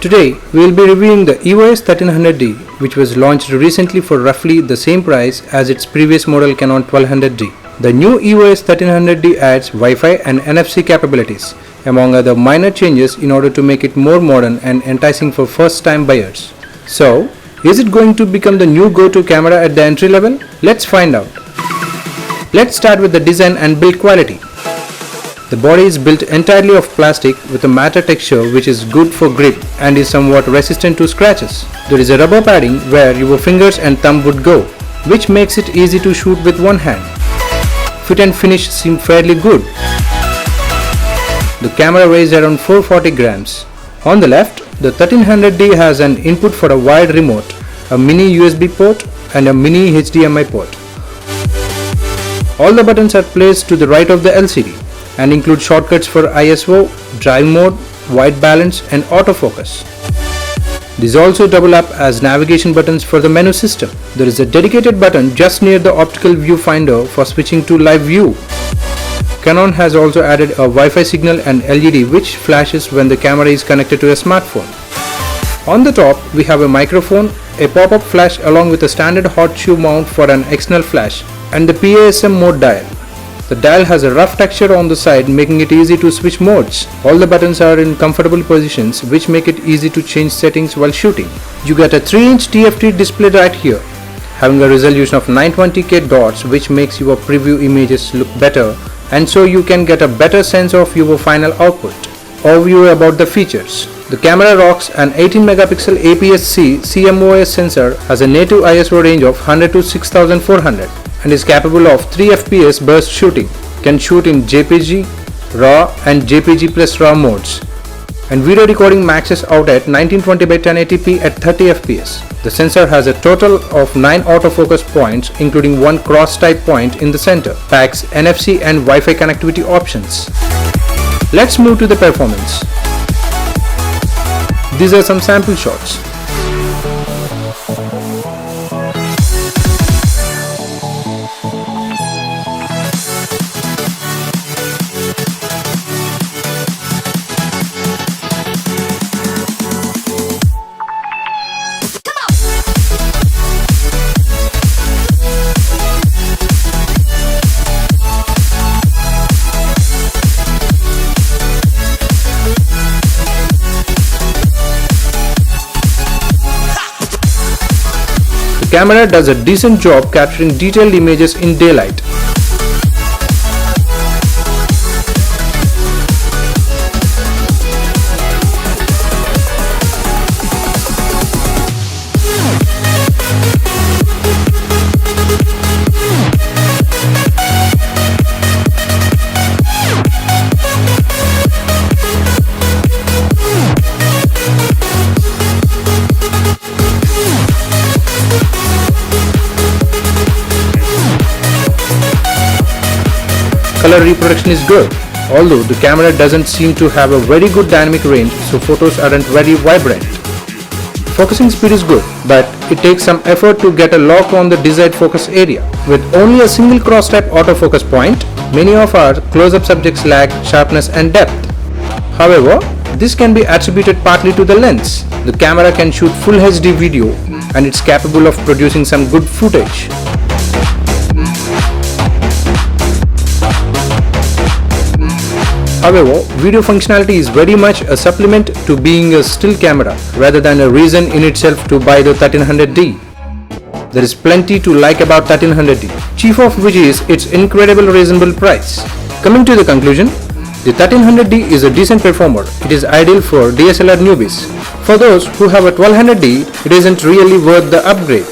Today, we will be reviewing the EOS 1300D, which was launched recently for roughly the same price as its previous model Canon 1200D. The new EOS 1300D adds Wi-Fi and NFC capabilities, among other minor changes in order to make it more modern and enticing for first-time buyers. So, is it going to become the new go-to camera at the entry level? Let's find out. Let's start with the design and build quality. The body is built entirely of plastic with a matte texture which is good for grip and is somewhat resistant to scratches. There is a rubber padding where your fingers and thumb would go, which makes it easy to shoot with one hand. Fit and finish seem fairly good. The camera weighs around 440 grams. On the left, the 1300D has an input for a wired remote, a mini USB port and a mini HDMI port. All the buttons are placed to the right of the LCD and include shortcuts for ISO, drive mode, white balance and autofocus. These also double up as navigation buttons for the menu system. There is a dedicated button just near the optical viewfinder for switching to live view. Canon has also added a Wi-Fi signal and LED which flashes when the camera is connected to a smartphone. On the top, we have a microphone, a pop-up flash along with a standard hot shoe mount for an external flash, and the PASM mode dial. The dial has a rough texture on the side, making it easy to switch modes. All the buttons are in comfortable positions which make it easy to change settings while shooting. You get a 3-inch TFT display right here, having a resolution of 920p dots which makes your preview images look better, and so you can get a better sense of your final output. Overview about the features. The camera rocks an 18 megapixel APS-C CMOS sensor, has a native ISO range of 100 to 6400 and is capable of 3 FPS burst shooting. Can shoot in JPG, RAW and JPG plus RAW modes. And video recording maxes out at 1920 by 1080p at 30 FPS. The sensor has a total of 9 autofocus points including one cross-type point in the center. Packs NFC and Wi-Fi connectivity options. Let's move to the performance. These are some sample shots. The camera does a decent job capturing detailed images in daylight. Color reproduction is good, although the camera doesn't seem to have a very good dynamic range, so photos aren't very vibrant. Focusing speed is good, but it takes some effort to get a lock on the desired focus area. With only a single cross-type autofocus point, many of our close-up subjects lack sharpness and depth. However, this can be attributed partly to the lens. The camera can shoot full HD video and it's capable of producing some good footage. However, video functionality is very much a supplement to being a still camera rather than a reason in itself to buy the 1300D. There is plenty to like about 1300D, chief of which is its incredible reasonable price. Coming to the conclusion, the 1300D is a decent performer. It is ideal for DSLR newbies. For those who have a 1200D, it isn't really worth the upgrade.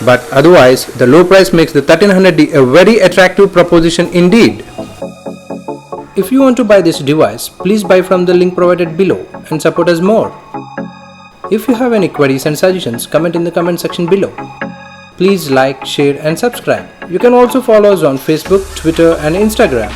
But otherwise, the low price makes the 1300D a very attractive proposition indeed. If you want to buy this device, please buy from the link provided below and support us more. If you have any queries and suggestions, comment in the comment section below. Please like, share and subscribe. You can also follow us on Facebook, Twitter and Instagram.